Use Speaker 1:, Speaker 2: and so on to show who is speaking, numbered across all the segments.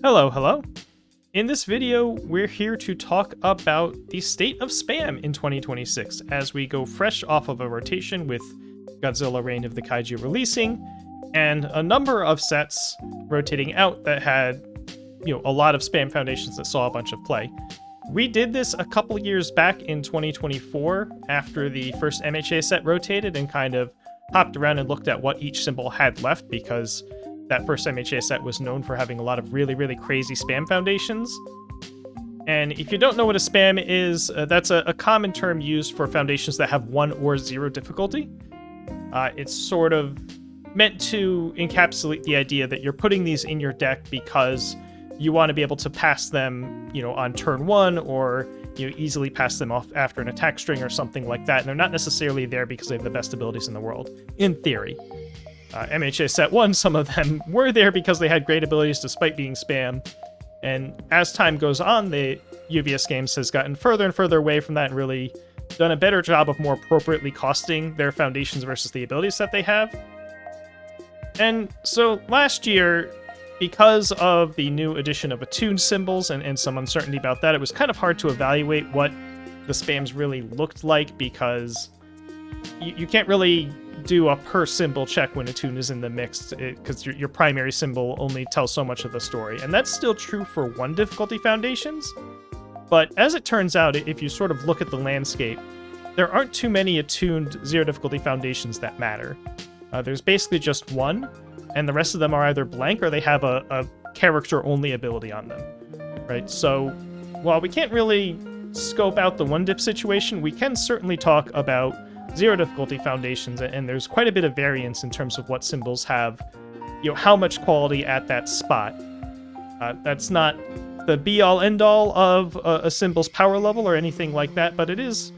Speaker 1: Hello, hello. In this video, we're here to talk about the state of spam in 2026 as we go fresh off of a rotation with Godzilla Reign of the Kaiju releasing and a number of sets rotating out that had, a lot of spam foundations that saw a bunch of play. We did this a couple years back in 2024 after the first MHA set rotated and kind of hopped around and looked at what each symbol had left because that first MHA set was known for having a lot of really, really crazy spam foundations. And if you don't know what a spam is, that's a common term used for foundations that have 1 or 0 difficulty. It's sort of meant to encapsulate the idea that you're putting these in your deck because you want to be able to pass them, on turn 1, or easily pass them off after an attack string or something like that. And they're not necessarily there because they have the best abilities in the world, in theory. MHA set 1, some of them were there because they had great abilities despite being spam. And as time goes on, the UVS games has gotten further and further away from that and really done a better job of more appropriately costing their foundations versus the abilities that they have. And so last year, because of the new addition of attuned symbols and some uncertainty about that, it was kind of hard to evaluate what the spams really looked like because you can't really do a per symbol check when attune is in the mix because your primary symbol only tells so much of the story. And that's still true for 1 difficulty foundations. But as it turns out, if you sort of look at the landscape, there aren't too many attuned 0 difficulty foundations that matter. There's basically just 1, and the rest of them are either blank or they have a character-only ability on them, right? So while we can't really scope out the 1-diff situation, we can certainly talk about 0 difficulty foundations, and there's quite a bit of variance in terms of what symbols have, how much quality at that spot. That's not the be-all, end-all of a symbol's power level or anything like that, but it is,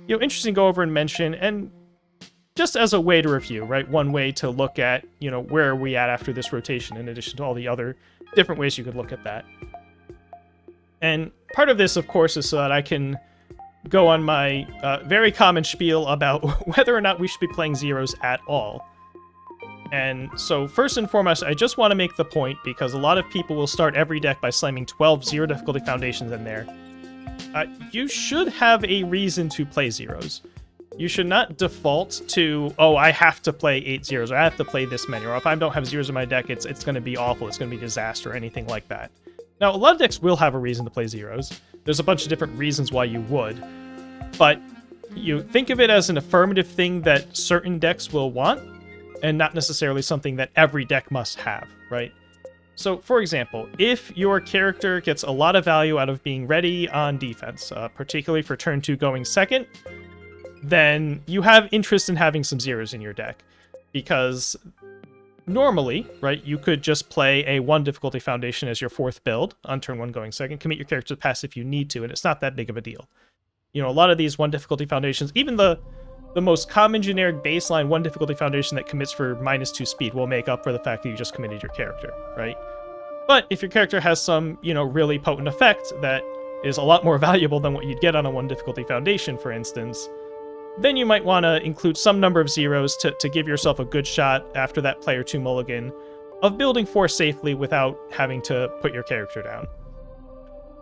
Speaker 1: interesting to go over and mention, and just as a way to review, right? One way to look at, where are we at after this rotation, in addition to all the other different ways you could look at that. And part of this, of course, is so that I can go on my very common spiel about whether or not we should be playing zeros at all. And so first and foremost, I just want to make the point, because a lot of people will start every deck by slamming 12 0 difficulty foundations in there. You should have a reason to play zeros. You should not default to, I have to play 8 zeros, or I have to play this many, or if I don't have zeros in my deck, it's going to be awful, it's going to be disaster, or anything like that. Now, a lot of decks will have a reason to play zeros. There's a bunch of different reasons why you would, but you think of it as an affirmative thing that certain decks will want, and not necessarily something that every deck must have, right? So, for example, if your character gets a lot of value out of being ready on defense, particularly for turn 2 going second, then you have interest in having some zeros in your deck, because normally, right, you could just play a 1 difficulty foundation as your 4th build on turn 1 going second, commit your character to pass if you need to, and it's not that big of a deal. A lot of these 1 difficulty foundations, even the most common generic baseline 1 difficulty foundation that commits for -2 speed will make up for the fact that you just committed your character, right? But if your character has some, really potent effect that is a lot more valuable than what you'd get on a 1 difficulty foundation, for instance, then you might want to include some number of zeros to give yourself a good shot after that player 2 mulligan of building 4 safely without having to put your character down.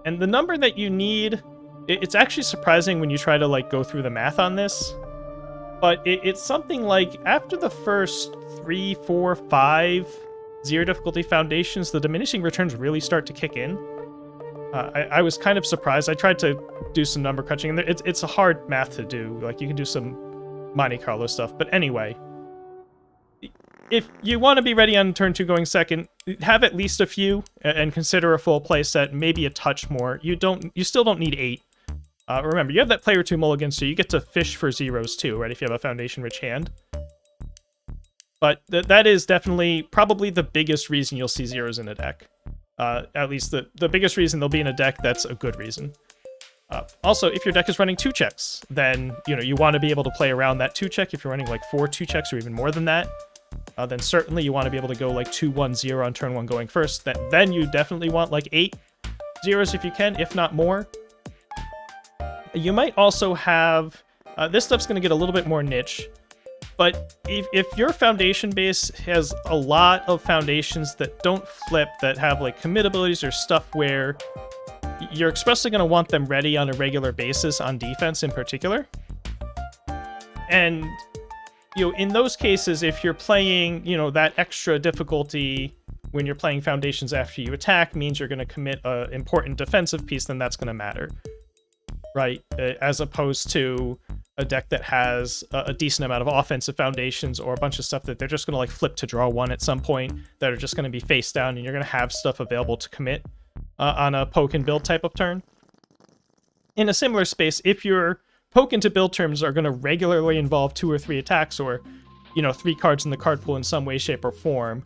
Speaker 1: And the number that you need, it's actually surprising when you try to go through the math on this, but it's something like after the first 3, 4, 5 0 difficulty foundations, the diminishing returns really start to kick in. I was kind of surprised. I tried to do some number crunching, and it's a hard math to do. You can do some Monte Carlo stuff, but anyway, if you want to be ready on turn 2 going second, have at least a few and consider a full play set, maybe a touch more. You still don't need 8. Remember, you have that player 2 mulligan, so you get to fish for zeros too, right, if you have a foundation-rich hand. But that is definitely probably the biggest reason you'll see zeros in a deck. At least the biggest reason they'll be in a deck that's a good reason. Also, if your deck is running 2 checks, then, you want to be able to play around that 2 check. If you're running 4 2 checks or even more than that, then certainly you want to be able to go 2 1 0 on turn 1 going first. Then you definitely want 8 zeros if you can, if not more. You might also have, this stuff's going to get a little bit more niche, But if your foundation base has a lot of foundations that don't flip, that have like commit abilities or stuff where you're expressly going to want them ready on a regular basis on defense in particular. And, in those cases, if you're playing, that extra difficulty when you're playing foundations after you attack means you're going to commit an important defensive piece, then that's going to matter, right? As opposed to a deck that has a decent amount of offensive foundations or a bunch of stuff that they're just going to like flip to draw one at some point that are just going to be face down, and you're going to have stuff available to commit on a poke and build type of turn. In a similar space, if your poke into build turns are going to regularly involve 2 or 3 attacks or, 3 cards in the card pool in some way, shape, or form,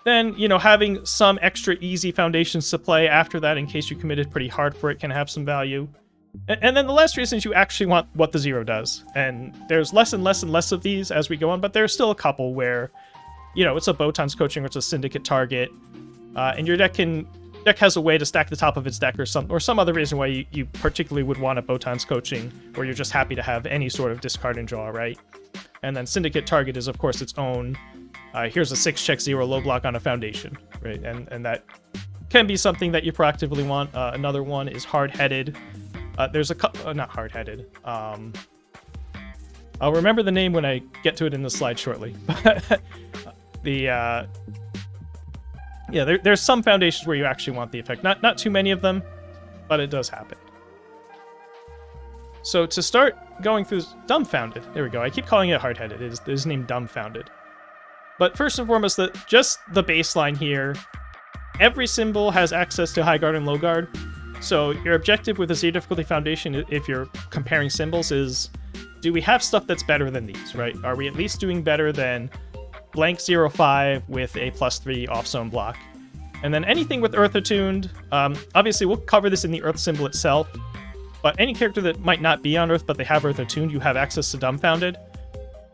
Speaker 1: then, having some extra easy foundations to play after that in case you committed pretty hard for it can have some value. And then the last reason is you actually want what the 0 does. And there's less and less and less of these as we go on, but there's still a couple where, it's a Botan's Coaching or it's a Syndicate target, and your deck has a way to stack the top of its deck or some other reason why you particularly would want a Botan's Coaching, or you're just happy to have any sort of discard and draw, right? And then Syndicate target is, of course, its own, here's a 6-check 0 low block on a foundation, right? And that can be something that you proactively want. Another one is Hard-Headed. There's a couple, not Hard-Headed. I'll remember the name when I get to it in the slide shortly. There's some foundations where you actually want the effect. Not too many of them, but it does happen. So to start going through Dumbfounded, there we go. I keep calling it Hard-Headed. It is named Dumbfounded. But first and foremost, just the baseline here. Every symbol has access to High Guard and Low Guard. So your objective with a 0 difficulty foundation, if you're comparing symbols, is do we have stuff that's better than these, right? Are we at least doing better than blank 0/5 with a +3 off-zone block? And then anything with Earth attuned, obviously we'll cover this in the Earth symbol itself, but any character that might not be on Earth but they have Earth attuned, you have access to Dumbfounded,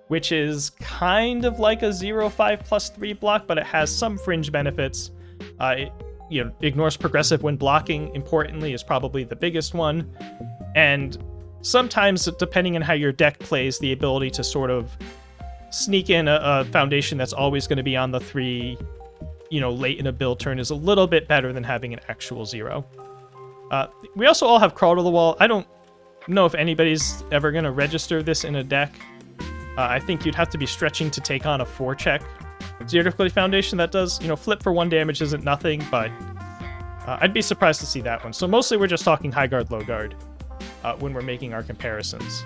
Speaker 1: which is kind of like a 0/5 +3 block, but it has some fringe benefits. It ignores progressive when blocking, importantly, is probably the biggest one. And sometimes, depending on how your deck plays, the ability to sort of sneak in a foundation that's always going to be on the 3, late in a build turn is a little bit better than having an actual 0. We also all have Crawl to the Wall. I don't know if anybody's ever going to register this in a deck. I think you'd have to be stretching to take on a 4-check 0 difficulty foundation that does, flip for 1 damage isn't nothing, but I'd be surprised to see that one. So mostly we're just talking High Guard, Low Guard when we're making our comparisons.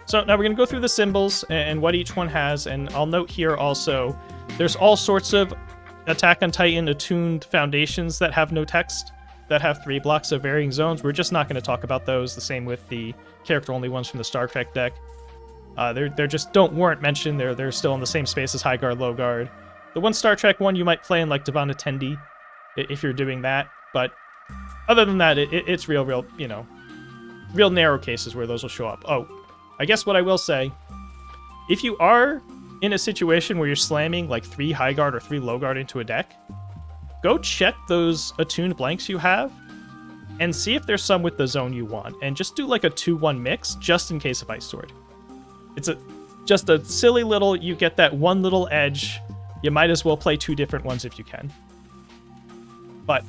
Speaker 1: So now we're going to go through the symbols and what each one has, and I'll note here also, there's all sorts of Attack on Titan attuned foundations that have no text, that have 3 blocks of varying zones. We're just not going to talk about those. The same with the character-only ones from the Star Trek deck. They're just don't warrant mention. They're still in the same space as High Guard, Low Guard. The one Star Trek one you might play in like Devon Attendee if you're doing that, but other than that, it's real narrow cases where those will show up. Oh, I guess what I will say, if you are in a situation where you're slamming like 3 High Guard or 3 Low Guard into a deck, go check those attuned blanks you have and see if there's some with the zone you want, and just do like a 2-1 mix just in case of Ice Sword. It's just a silly little, you get that one little edge, you might as well play 2 different ones if you can. But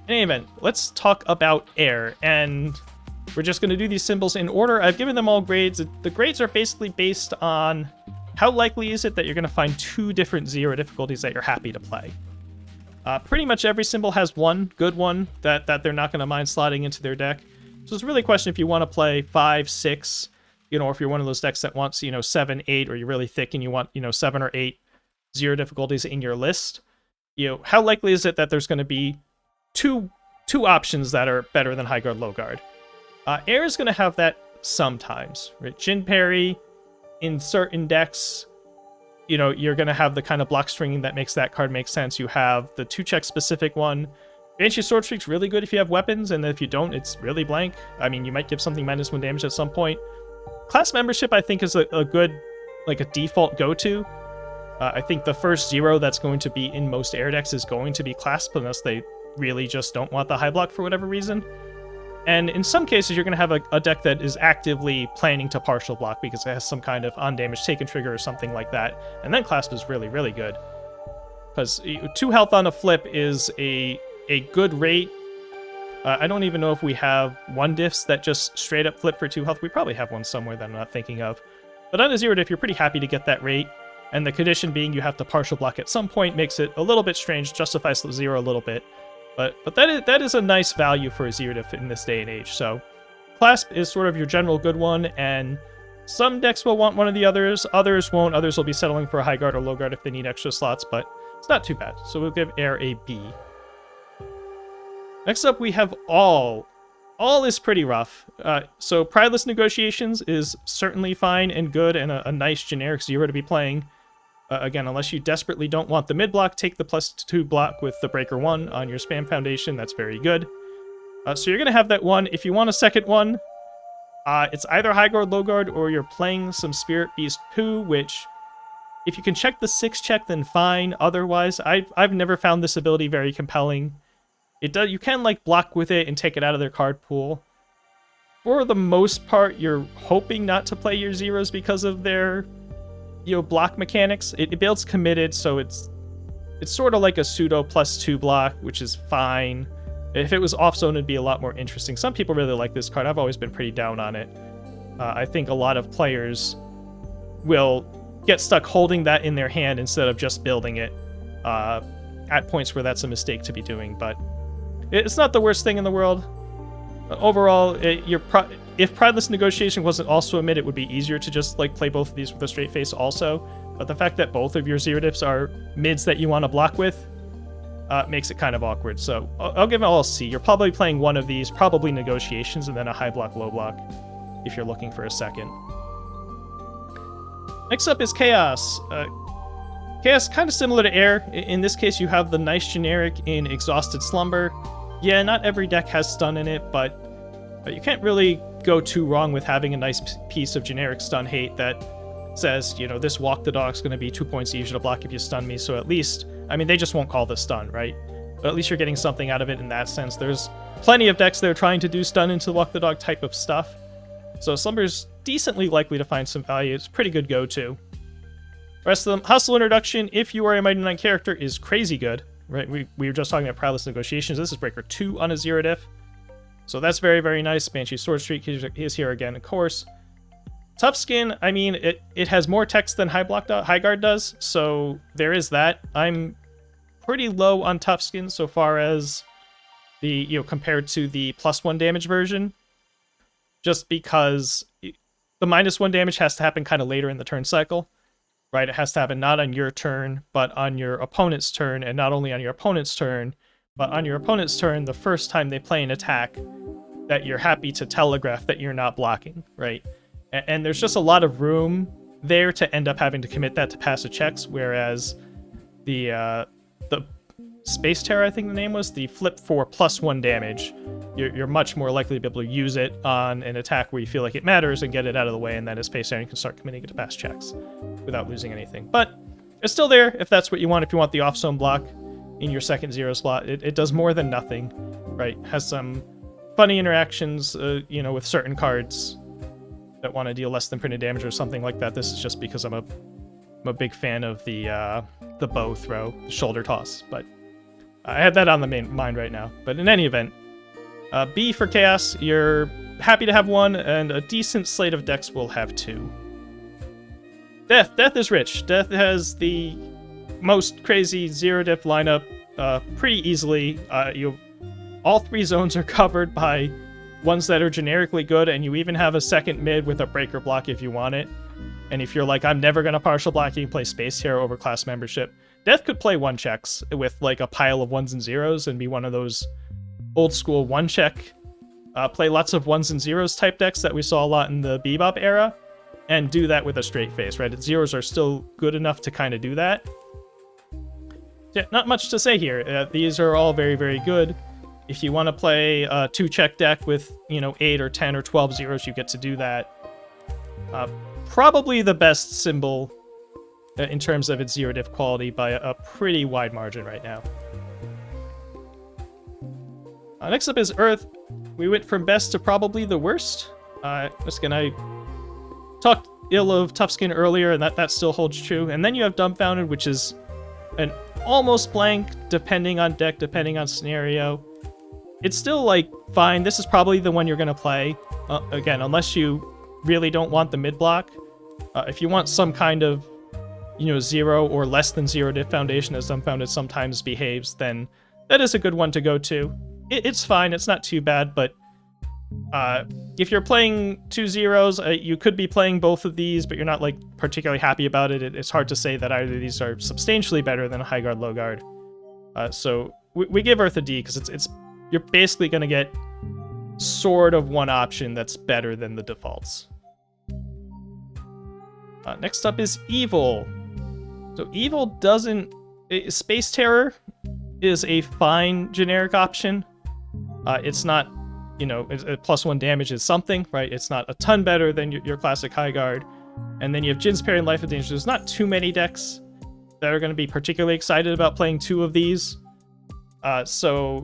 Speaker 1: in any event, let's talk about air, and we're just going to do these symbols in order. I've given them all grades. The grades are basically based on how likely is it that you're going to find 2 different 0 difficulties that you're happy to play. Pretty much every symbol has one good one that they're not going to mind slotting into their deck. So it's really a question if you want to play 5, 6, or if you're one of those decks that wants, 7, 8, or you're really thick and you want, 7 or 8 0 difficulties in your list. How likely is it that there's going to be two options that are better than High Guard, Low Guard? Air is going to have that sometimes, right? Jin Parry, in certain decks, you're going to have the kind of block stringing that makes that card make sense. You have the 2-check specific one. Banshee Sword Streak's really good if you have weapons, and if you don't, it's really blank. I mean, you might give something -1 damage at some point. Class membership, I think, is a good, like a default go-to. I think the first 0 that's going to be in most air decks is going to be Clasp, unless they really just don't want the high block for whatever reason. And in some cases, you're going to have a deck that is actively planning to partial block because it has some kind of undamaged taken trigger or something like that. And then Clasp is really, really good. Because 2 health on a flip is a good rate. I don't even know if we have 0diffs that just straight up flip for 2 health. We probably have one somewhere that I'm not thinking of. But on a 0diff, you're pretty happy to get that rate. And the condition being you have to partial block at some point makes it a little bit strange, justifies 0 a little bit. But that is a nice value for a 0diff in this day and age. So Clasp is sort of your general good one, and some decks will want one of the others. Others won't. Others will be settling for a high guard or low guard if they need extra slots, but it's not too bad. So we'll give Air a B. Next up, we have All. All is pretty rough. So Prideless Negotiations is certainly fine and good and a nice generic 0 to be playing. Again, unless you desperately don't want the mid block, take the +2 block with the Breaker 1 on your Spam Foundation. That's very good. So you're going to have that one. If you want a second one, it's either High Guard, Low Guard, or you're playing some Spirit Beast Poo, which, if you can check the 6 check, then fine. Otherwise, I've never found this ability very compelling. You can, like, block with it and take it out of their card pool. For the most part, you're hoping not to play your 0s because of their block mechanics. It builds committed, so it's sort of like a pseudo +2 block, which is fine. If it was off zone, it'd be a lot more interesting. Some people really like this card. I've always been pretty down on it. I think a lot of players will get stuck holding that in their hand instead of just building it at points where that's a mistake to be doing, but it's not the worst thing in the world. Overall, if Prideless Negotiation wasn't also a mid, it would be easier to just like play both of these with a straight face also. But the fact that both of your 0diffs are mids that you want to block with makes it kind of awkward. So I'll give it all a C. You're probably playing one of these, probably Negotiations, and then a high block, low block, if you're looking for a second. Next up is Chaos. Chaos, kind of similar to Air. In this case, you have the nice generic in Exhausted Slumber. Yeah, not every deck has stun in it, but you can't really go too wrong with having a nice piece of generic stun hate that says, this Walk the Dog's going to be 2 points easier to block if you stun me, so at least, they just won't call this stun, right? But at least you're getting something out of it in that sense. There's plenty of decks that are trying to do stun into Walk the Dog type of stuff, so Slumber's decently likely to find some value. It's a pretty good go-to. The rest of them, Hustle Introduction, if you are a Mighty 9 character, is crazy good, right? We were just talking about Prideless Negotiations. This is Breaker 2 on a 0diff. So that's very, very nice. Banshee Sword Streak is here again, of course. Tough Skin, it has more text than High Guard does, so there is that. I'm pretty low on Tough Skin so far as the, compared to the +1 damage version. Just because the -1 damage has to happen kind of later in the turn cycle, right? It has to happen not on your turn, but on your opponent's turn, and not only on your opponent's turn, but on your opponent's turn the first time they play an attack that you're happy to telegraph that you're not blocking, right? And there's just a lot of room there to end up having to commit that to passive checks, whereas the Space Terror, I think the name was, the flip for +1 damage, you're much more likely to be able to use it on an attack where you feel like it matters and get it out of the way, and then as Face Terror you can start committing it to pass checks without losing anything. But it's still there if that's what you want, if you want the off-zone block in your second 0 slot. It does more than nothing, right? Has some funny interactions, with certain cards that want to deal less than printed damage or something like that. This is just because I'm a big fan of the bow throw, the shoulder toss, but I have that on the main mind right now. But in any event, B for Chaos, you're happy to have one, and a decent slate of decks will have 2. Death is rich. Death has the most crazy 0diff lineup pretty easily. All 3 zones are covered by ones that are generically good, and you even have a second mid with a breaker block if you want it. And if you're like, I'm never going to partial block, you can play Space Terror over class membership. Death could play 1-checks with like a pile of 1s and 0s and be one of those old school 1-check, play lots of 1s and 0s type decks that we saw a lot in the Bebop era, and do that with a straight face, right? 0s are still good enough to kind of do that. Yeah, not much to say here. These are all very, very good. If you want to play a 2-check deck with, 8 or 10 or 12 0s, you get to do that. Probably the best symbol in terms of its 0diff quality by a pretty wide margin right now. Next up is Earth. we went from best to probably the worst. Once again, I talked ill of Toughskin earlier, and that still holds true. And then you have Dumbfounded, which is an almost blank, depending on deck, depending on scenario. It's still, like, fine. This is probably the one you're going to play. Again, unless you really don't want the mid block. If you want some kind of, 0 or less than 0 diff foundation, as Dumbfounded sometimes behaves, then that is a good one to go to. It's fine. It's not too bad, but if you're playing 2 zeros, you could be playing both of these, but you're not, like, particularly happy about it. It's hard to say that either of these are substantially better than a high guard, low guard. So we give Earth a D, because you're basically going to get sort of one option that's better than the defaults. Next up is Evil. So Evil doesn't... Space Terror is a fine generic option. It's not, +1 damage is something, right? It's not a ton better than your classic high guard. And then you have Jin's Parry and Life of Danger. There's not too many decks that are going to be particularly excited about playing 2 of these. So,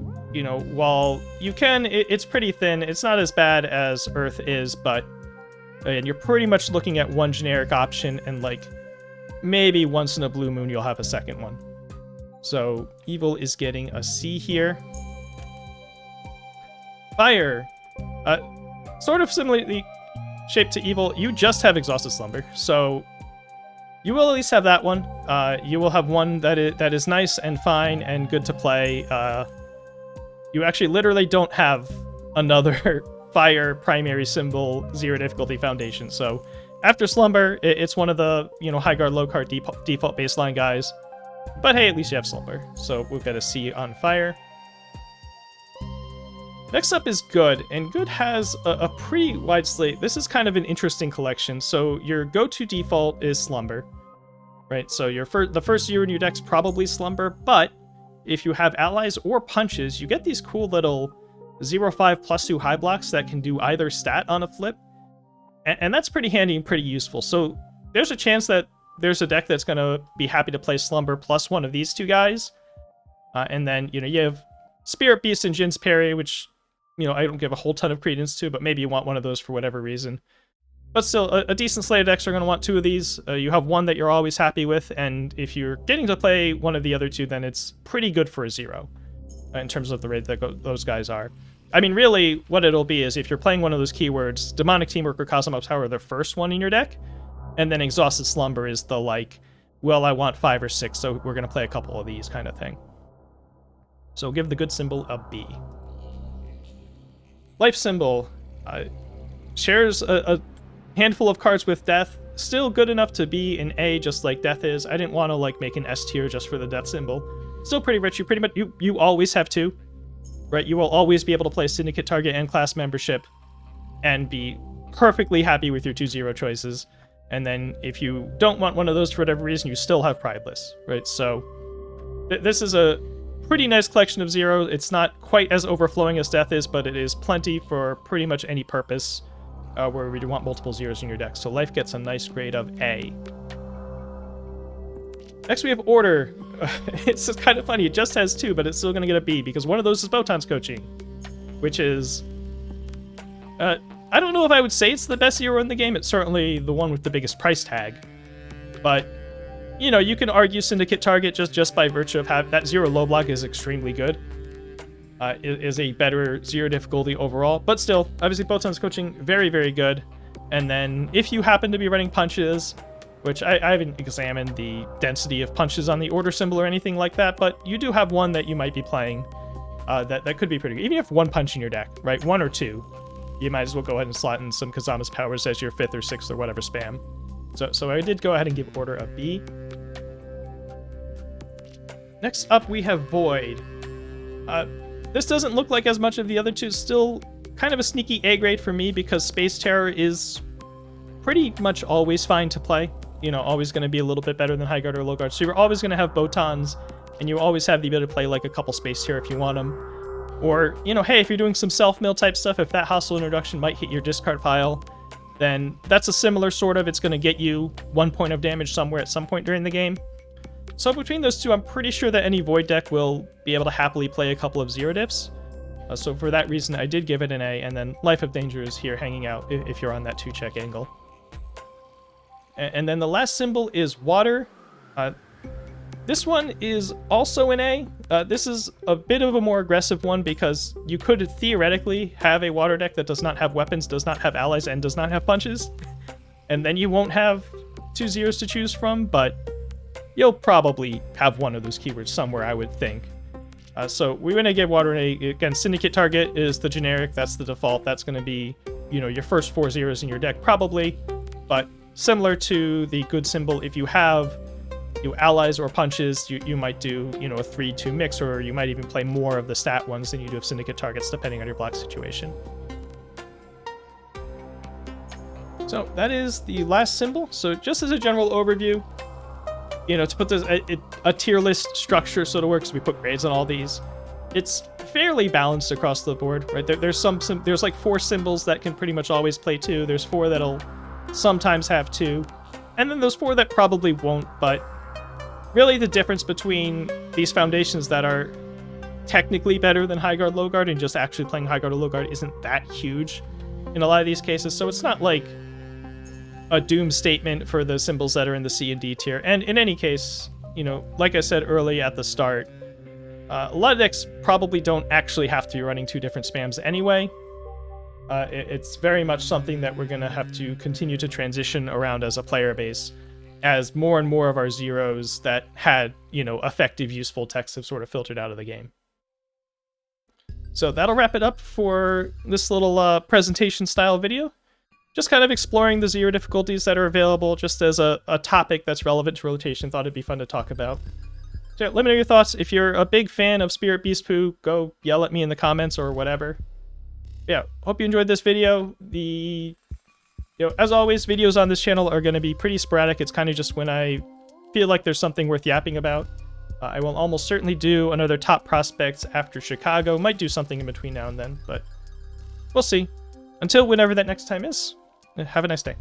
Speaker 1: while you can, it's pretty thin. It's not as bad as Earth is, but and you're pretty much looking at one generic option, and, like, maybe once in a blue moon you'll have a second one. So Evil is getting a C here. Fire. Sort of similarly shaped to Evil, you just have Exhausted Slumber, so you will at least have that one. You will have one that is nice and fine and good to play. You actually literally don't have another Fire primary symbol 0 difficulty foundation, so after Slumber, it's one of the, high guard, low guard default baseline guys. But hey, at least you have Slumber, so we'll get a C on Fire. Next up is Good, and Good has a pretty wide slate. This is kind of an interesting collection. So your go-to default is Slumber, right? So the first 0 in your deck's probably Slumber, but if you have allies or punches, you get these cool little 0/5 +2 high blocks that can do either stat on a flip. And that's pretty handy and pretty useful. So there's a chance that there's a deck that's going to be happy to play Slumber plus one of these two guys. And then, you have Spirit Beast and Jin's Parry, which, I don't give a whole ton of credence to, but maybe you want one of those for whatever reason. But still, a decent slate of decks are going to want 2 of these. You have one that you're always happy with, and if you're getting to play one of the other 2, then it's pretty good for a 0 in terms of the rate that those guys are. I mean, really, what it'll be is if you're playing one of those keywords, Demonic Teamwork or Cosmo Tower are the first one in your deck, and then Exhausted Slumber is the, like, well, I want 5 or 6, so we're going to play a couple of these kind of thing. So give the Good symbol a B. Life symbol shares a handful of cards with Death. Still good enough to be an A, just like Death is. I didn't want to, like, make an S tier just for the Death symbol. Still pretty rich. You pretty much you always have 2. Right, you will always be able to play Syndicate target and class membership and be perfectly happy with your 2 0 choices. And then if you don't want one of those for whatever reason, you still have Prideless, right? So this is a pretty nice collection of 0. It's not quite as overflowing as Death is, but it is plenty for pretty much any purpose where we want multiple 0s in your deck. So Life gets a nice grade of A. Next we have Order. It's just kind of funny. It just has 2, but it's still going to get a B because one of those is Botan's coaching, which is... I don't know if I would say it's the best 0 in the game. It's certainly the one with the biggest price tag. But, you can argue Syndicate target just by virtue of having that 0 low block is extremely good. Is a better 0 difficulty overall. But still, obviously Botan's coaching, very, very good. And then if you happen to be running punches... which I haven't examined the density of punches on the Order symbol or anything like that, but you do have one that you might be playing that could be pretty good. Even if you have 1 punch in your deck, right, 1 or 2, you might as well go ahead and slot in some Kazama's powers as your 5th or 6th or whatever spam. So I did go ahead and give Order a B. Next up, we have Void. This doesn't look like as much of the other 2. Still kind of a sneaky A grade for me because Space Terror is pretty much always fine to play. Always going to be a little bit better than High Guard or Low Guard. So you're always going to have Botans, and you always have the ability to play like a couple Space Terror if you want them. Or, hey, if you're doing some self-mill type stuff, if that hostile introduction might hit your discard pile, then that's a similar sort of, it's going to get you 1 point of damage somewhere at some point during the game. So between those 2, I'm pretty sure that any Void deck will be able to happily play a couple of 0 diffs. So for that reason, I did give it an A, and then Life of Danger is here hanging out if you're on that 2-check angle. And then the last symbol is water. This one is also an A. This is a bit of a more aggressive one because you could theoretically have a water deck that does not have weapons, does not have allies, and does not have punches. And then you won't have 2 zeros to choose from, but you'll probably have one of those keywords somewhere, I would think. So we're going to give water an A. Again, Syndicate target is the generic. That's the default. That's going to be, your first 4 zeros in your deck, probably. But similar to the good symbol, if you have allies or punches, you might do, a 3-2 mix, or you might even play more of the stat ones than you do of Syndicate targets, depending on your block situation. So that is the last symbol. So just as a general overview, to put this a tier list structure sort of works. We put grades on all these. It's fairly balanced across the board, right? There's like 4 symbols that can pretty much always play 2. There's 4 that'll sometimes have 2, and then those 4 that probably won't. But really, the difference between these foundations that are technically better than high guard, low guard, and just actually playing high guard or low guard isn't that huge in a lot of these cases. So it's not like a doom statement for the symbols that are in the C and D tier. And in any case, like I said early at the start, a lot of decks probably don't actually have to be running 2 different spams anyway. It's very much something that we're going to have to continue to transition around as a player base, as more and more of our zeros that had, effective, useful text have sort of filtered out of the game. So that'll wrap it up for this little presentation style video. Just kind of exploring the 0 difficulties that are available just as a topic that's relevant to rotation. Thought it'd be fun to talk about. So let me know your thoughts. If you're a big fan of Spirit Beast Poo, go yell at me in the comments or whatever. Yeah, hope you enjoyed this video. As always, videos on this channel are going to be pretty sporadic. It's kind of just when I feel like there's something worth yapping about. I will almost certainly do another top prospects after Chicago. Might do something in between now and then, but we'll see. Until whenever that next time is, have a nice day.